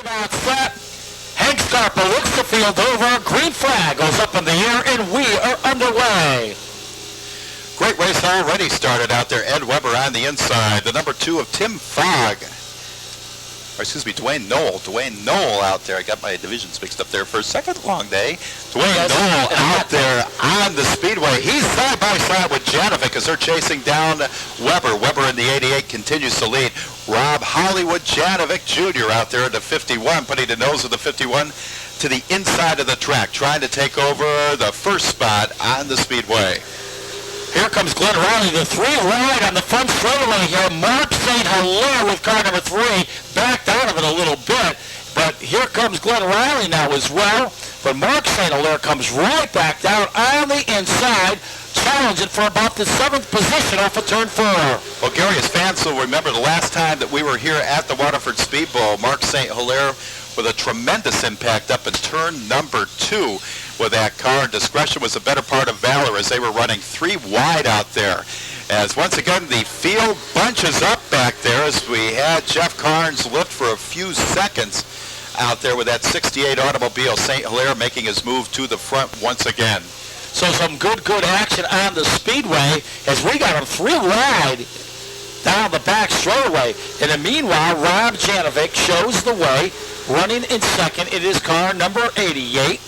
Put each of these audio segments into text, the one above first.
About set. Hank Scarpa looks the field over. Green flag goes up in the air, and we are underway. Great race already started out there. Ed Weber on the inside. The number 2 of Tim Fogg. Or excuse me, Dwayne Knoll. Dwayne Knoll out there. I got my divisions mixed up there for a second. Long day. Dwayne Knoll out there on the speedway. He's side by side with Janovic as they're chasing down Weber. Weber in the 88 continues to lead. Rob Hollywood Janovic Jr. out there in the 51, putting the nose of the 51 to the inside of the track, trying to take over the first spot on the speedway. Here comes Glenn Riley, the 3 wide on the front straightaway here. Mark St. Hilaire with car number 3, backed out of it a little bit. But here comes Glenn Riley now as well. But Mark St. Hilaire comes right back down on the inside, challenging for about the 7th position off of turn 4. Well, Gary, as fans will remember the last time that we were here at the Waterford Speedbowl, Mark St. Hilaire with a tremendous impact up in turn number 2 with that car. Discretion was a better part of valor as they were running 3 wide out there. As once again the field bunches up back there as we had Jeff Carnes lift for a few seconds out there with that 68 automobile. St. Hilaire making his move to the front once again. So some good action on the speedway as we got him 3 wide down the back straightaway. And then meanwhile, Rob Janovic shows the way, running in second. It is car number 88.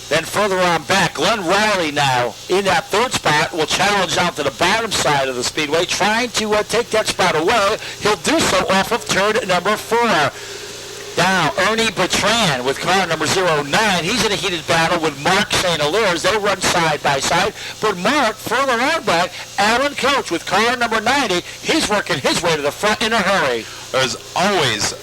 Then further on back, Glenn Riley now in that 3rd spot will challenge out to the bottom side of the speedway, trying to take that spot away. He'll do so off of turn number 4. Now, Ernie Bertrand with car number 09. He's in a heated battle with Mark St. Hilaire as they run side by side. But Mark, further on back, Alan Coates with car number 90. He's working his way to the front in a hurry. There's always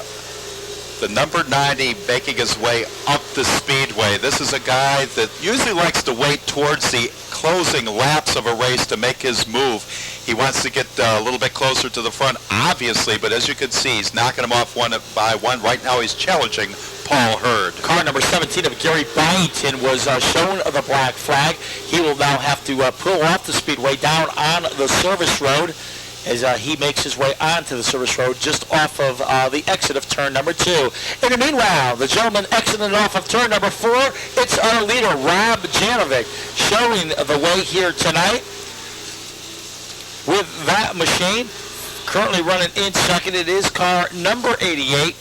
the number 90 making his way up the speedway. This is a guy that usually likes to wait towards the closing laps of a race to make his move. He wants to get a little bit closer to the front, obviously, but as you can see, he's knocking them off one by one. Right now, he's challenging Paul Hurd. Car number 17 of Gary Byington was shown the black flag. He will now have to pull off the speedway down on the service road as he makes his way onto the service road just off of the exit of turn number 2. In the meanwhile, the gentleman exiting off of turn number 4, it's our leader, Rob Janovic, showing the way here tonight with that machine. Currently running in second, it is car number 88,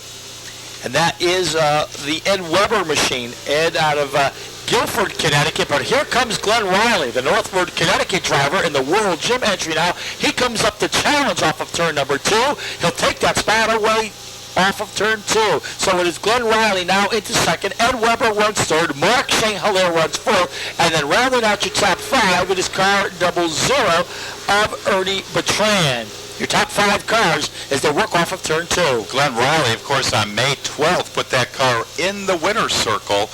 and that is the Ed Weber machine. Ed out of Guilford, Connecticut, but here comes Glenn Riley, the Northford, Connecticut driver in the World Gym entry now. He comes up to challenge off of turn number 2. He'll take that spot away off of turn 2. So it is Glenn Riley now into second. Ed Weber runs 3rd. Mark St. Hilaire runs 4th. And then rounding out your top 5, it is car double 0 of Ernie Bertrand. Your top 5 cars as they work off of turn 2. Glenn Riley, of course, on May 12th, put that car in the winner's circle,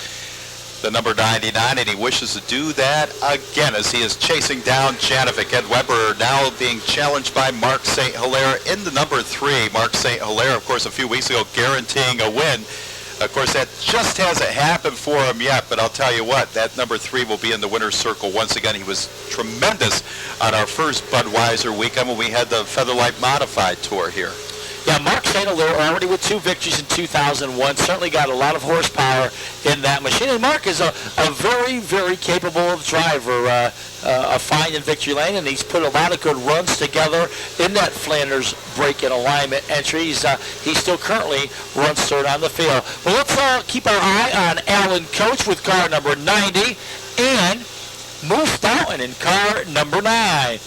the number 99, and he wishes to do that again as he is chasing down Janovic. Ed Weber now being challenged by Mark St. Hilaire in the number 3. Mark St. Hilaire, of course, a few weeks ago guaranteeing a win. Of course, that just hasn't happened for him yet, but I'll tell you what, that number 3 will be in the winner's circle once again. He was tremendous on our first Budweiser weekend when we had the Featherlight Modified Tour here. Yeah, Mark St. Hilaire already with 2 victories in 2001. Certainly got a lot of horsepower in that machine. And Mark is a very, very capable driver, a fine in victory lane, and he's put a lot of good runs together in that Flanders break and alignment entry. He still currently runs 3rd on the field. Well, let's keep our eye on Alan Coates with car number 90 and Moose Stoughton in car number 9.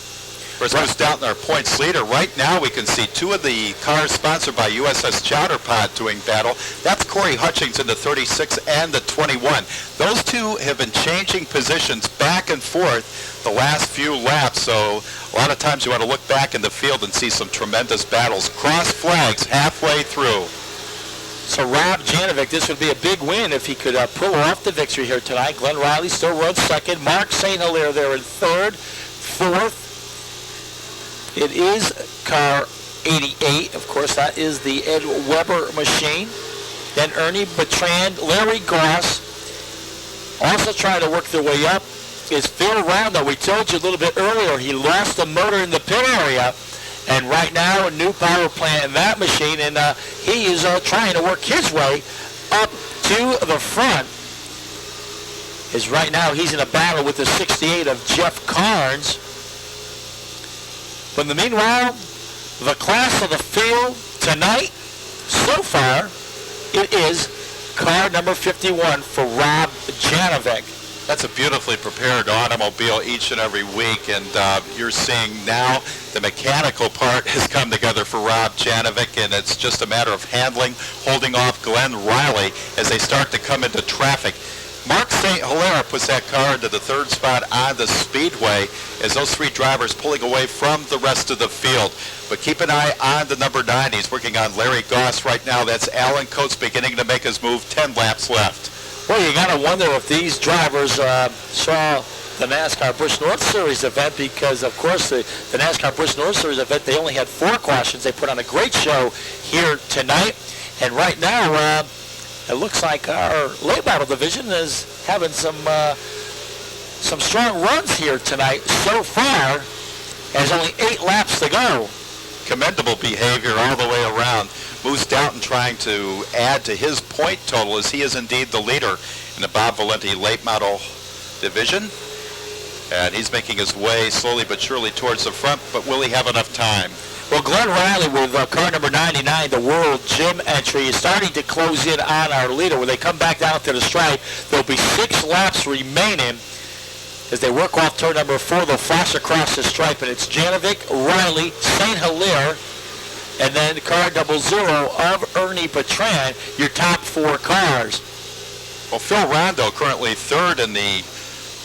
Of course, Moose Stoughton, our points leader. Right now, we can see 2 of the cars sponsored by USS Chowderpot doing battle. That's Corey Hutchings in the 36 and the 21. Those 2 have been changing positions back and forth the last few laps, so a lot of times you want to look back in the field and see some tremendous battles. Cross flags halfway through. So Rob Janovic, this would be a big win if he could pull off the victory here tonight. Glenn Riley still runs 2nd. Mark St. Hilaire there in 3rd. 4th. It is car 88. Of course, that is the Ed Weber machine. Then Ernie Bertrand, Larry Goss, also trying to work their way up, is Phil Round. We told you a little bit earlier he lost the motor in the pit area And right now, a new power plant in that machine, and he is trying to work his way up to the front. As right now, he's in a battle with the 68 of Jeff Carnes. But in the meanwhile, the class of the field tonight, so far, it is car number 51 for Rob Janovic. That's a beautifully prepared automobile each and every week, and you're seeing now the mechanical part has come together for Rob Janovic, and it's just a matter of handling, holding off Glenn Riley as they start to come into traffic. Mark St. Hilaire puts that car into the third spot on the speedway as those three drivers pulling away from the rest of the field. But keep an eye on the number 9. He's working on Larry Goss right now. That's Alan Coates beginning to make his move. 10 laps left. Well, you got to wonder if these drivers saw the NASCAR Busch North Series event, because, of course, the NASCAR Busch North Series event, they only had 4 cautions. They put on a great show here tonight. And right now, it looks like our late model division is having some strong runs here tonight so far. There's only 8 laps to go. Commendable behavior all the way around. Moose Doughton trying to add to his point total as he is indeed the leader in the Bob Valenti late model division. And he's making his way slowly but surely towards the front, but will he have enough time? Well, Glenn Riley with car number 99, the World Gym entry, is starting to close in on our leader. When they come back down to the stripe, there'll be 6 laps remaining. As they work off turn number 4, they'll flash across the stripe, and it's Janovic, Riley, St. Hilaire, and then car double 0 of Ernie Bertrand, your top 4 cars. Well, Phil Rondo currently third in the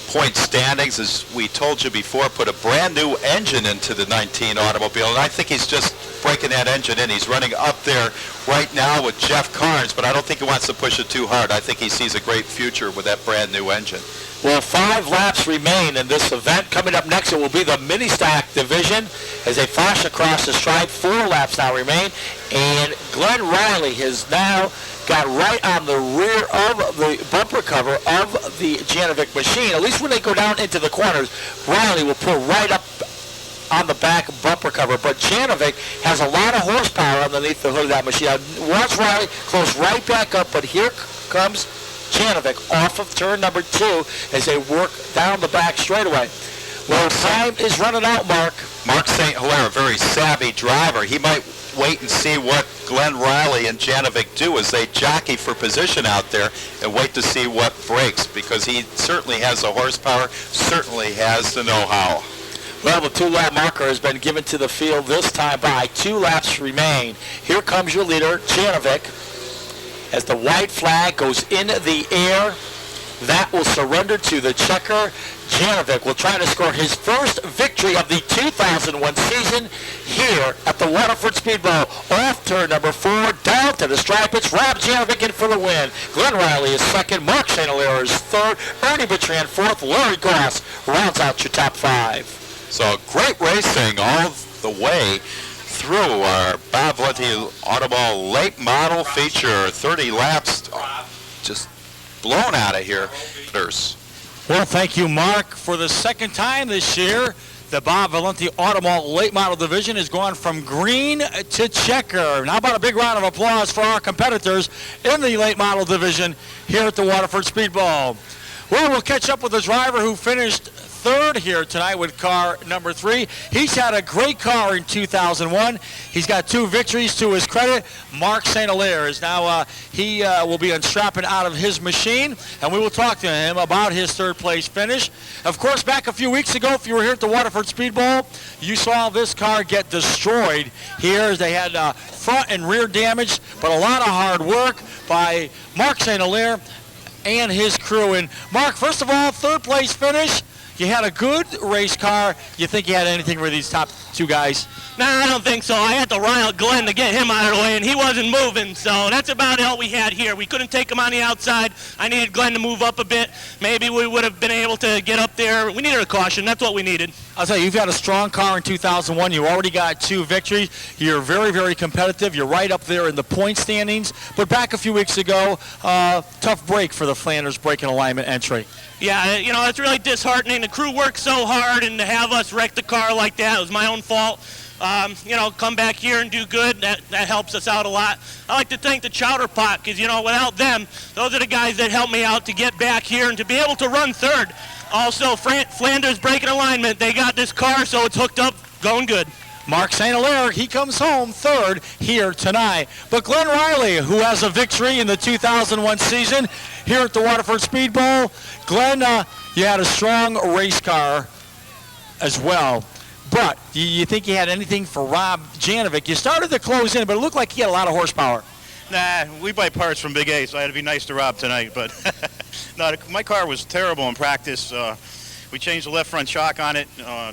point standings, as we told you before, put a brand new engine into the 19 automobile, and I think he's just breaking that engine in. He's running up there right now with Jeff Carnes, but I don't think he wants to push it too hard. I think he sees a great future with that brand new engine. Well, 5 laps remain in this event. Coming up next, it will be the mini stack division as they flash across the stripe. 4 laps now remain, and Glenn Riley has now got right on the rear of the bumper cover of the Janovic machine. At least when they go down into the corners, Riley will pull right up on the back bumper cover. But Janovic has a lot of horsepower underneath the hood of that machine. Now, watch Riley close right back up, but here comes Janovic off of turn number 2 as they work down the back straightaway. Well, time is running out, Mark. Mark St. Hilaire, a very savvy driver. He might wait and see what Glenn Riley and Janovic do as they jockey for position out there and wait to see what breaks, because he certainly has the horsepower, certainly has the know-how. Well, the 2-lap marker has been given to the field this time by 2 laps remain. Here comes your leader, Janovic. As the white flag goes in the air, that will surrender to the checker. Janovic will try to score his first victory of the 2001 season here at the Waterford Speedbowl. Off turn number 4, down to the stripe. It's Rob Janovic in for the win. Glenn Riley is second. Mark St. Hilaire is third. Ernie Bertrand fourth. Larry Goss rounds out your top 5. So great racing all the way through our Bob Valenti Automobile late model feature. 30 laps just blown out of here. Well, thank you, Mark. For the second time this year, the Bob Valenti Automobile late model division has gone from green to checker. Now, about a big round of applause for our competitors in the late model division here at the Waterford Speedbowl. Well, we'll catch up with the driver who finished third here tonight with car number 3. He's had a great car in 2001. He's got 2 victories to his credit. Mark St. Hilaire is now, he will be unstrapping out of his machine, and we will talk to him about his third place finish. Of course, back a few weeks ago, if you were here at the Waterford Speedbowl, you saw this car get destroyed here as they had front and rear damage, but a lot of hard work by Mark St. Hilaire and his crew. And Mark, first of all, third place finish. You had a good race car. You think you had anything for these top 2 guys? No, I don't think so. I had to rile Glenn to get him out of the way, and he wasn't moving, so that's about all we had here. We couldn't take him on the outside. I needed Glenn to move up a bit. Maybe we would have been able to get up there. We needed a caution. That's what we needed. I'll tell you, you've got a strong car in 2001. You already got 2 victories. You're very, very competitive. You're right up there in the point standings. But back a few weeks ago, tough break for the Flanders braking alignment entry. Yeah, you know, it's really disheartening. The crew worked so hard, and to have us wreck the car like that, it was my own fault. come back here and do good. That helps us out a lot. I like to thank the Chowder Pot because, without them, those are the guys that helped me out to get back here and to be able to run third. Also, Flanders Braking Alignment, they got this car, so it's hooked up, going good. Mark St. Hilaire, he comes home third here tonight. But Glenn Riley, who has a victory in the 2001 season here at the Waterford Speedbowl. Glenn, you had a strong race car as well. But you think you had anything for Rob Janovic? You started to close in, but it looked like he had a lot of horsepower. Nah, we buy parts from Big A, so I had to be nice to Rob tonight. But no, my car was terrible in practice. We changed the left front shock on it,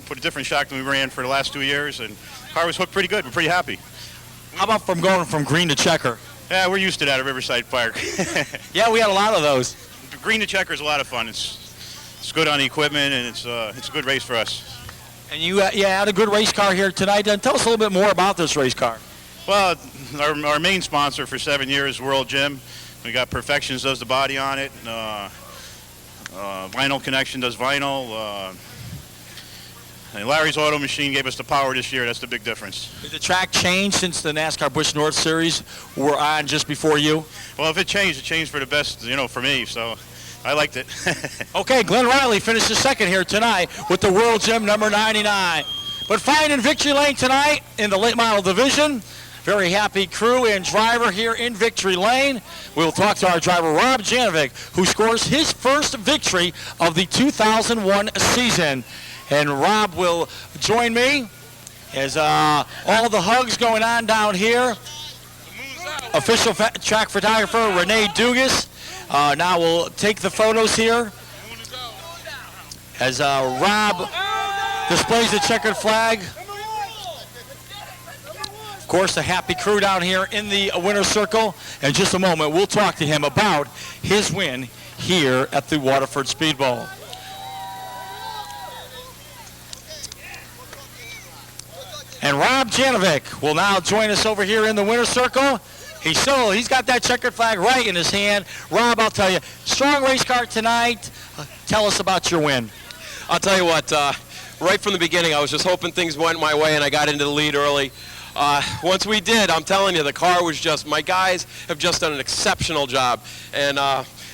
put a different shock than we ran for the last 2 years, and the car was hooked pretty good. We're pretty happy. How about from going from green to checker? Yeah, we're used to that at Riverside Park. Yeah, we had a lot of those. Green to checker is a lot of fun. It's good on the equipment, and it's a good race for us. And you had a good race car here tonight. Tell us a little bit more about this race car. Well, our main sponsor for 7 years, World Gym. We got Perfections does the body on it. Vinyl Connection does vinyl. And Larry's Auto Machine gave us the power this year. That's the big difference. Did the track change since the NASCAR Busch North Series were on just before you? Well, if it changed for the best, for me. So I liked it. Okay, Glenn Riley finishes second here tonight with the World Gym number 99. But fine in victory lane tonight in the late model division. Very happy crew and driver here in victory lane. We'll talk to our driver, Rob Janovic, who scores his first victory of the 2001 season. And Rob will join me as all the hugs going on down here. Official track photographer, Renee Dugas. Now we'll take the photos here as Rob displays the checkered flag. Of course, the happy crew down here in the winner's circle. In just a moment, we'll talk to him about his win here at the Waterford Speedbowl. And Rob Janovic will now join us over here in the winner's circle. He's got that checkered flag right in his hand. Rob, I'll tell you, strong race car tonight. Tell us about your win. I'll tell you what, right from the beginning, I was just hoping things went my way and I got into the lead early. Once we did, I'm telling you, the car was my guys have just done an exceptional job. And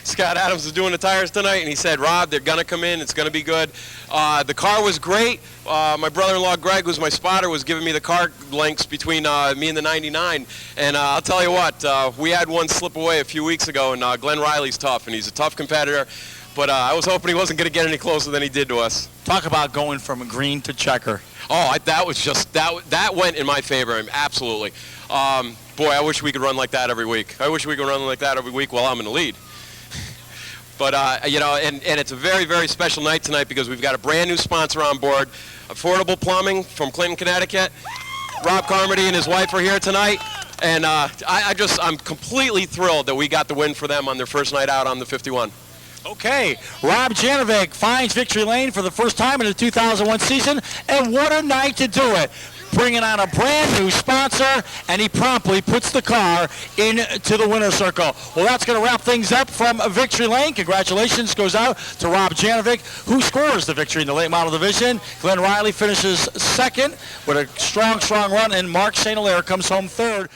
Scott Adams was doing the tires tonight, and he said, Rob, they're going to come in. It's going to be good. The car was great. My brother-in-law, Greg, who's my spotter, was giving me the car links between me and the 99. And I'll tell you what, we had one slip away a few weeks ago, and Glenn Riley's tough, and he's a tough competitor. But I was hoping he wasn't going to get any closer than he did to us. Talk about going from green to checker. Oh, that was just, that went in my favor, absolutely. Boy, I wish we could run like that every week. I wish we could run like that every week while I'm in the lead. But, and it's a very, very special night tonight because we've got a brand new sponsor on board, Affordable Plumbing from Clinton, Connecticut. Rob Carmody and his wife are here tonight. And I'm completely thrilled that we got the win for them on their first night out on the 51. Okay, Rob Janovic finds victory lane for the first time in the 2001 season, and what a night to do it. Bringing on a brand new sponsor, and he promptly puts the car into the winner's circle. Well, that's going to wrap things up from victory lane. Congratulations goes out to Rob Janovic, who scores the victory in the late model division. Glenn Riley finishes second with a strong run, and Mark St. Hilaire comes home third.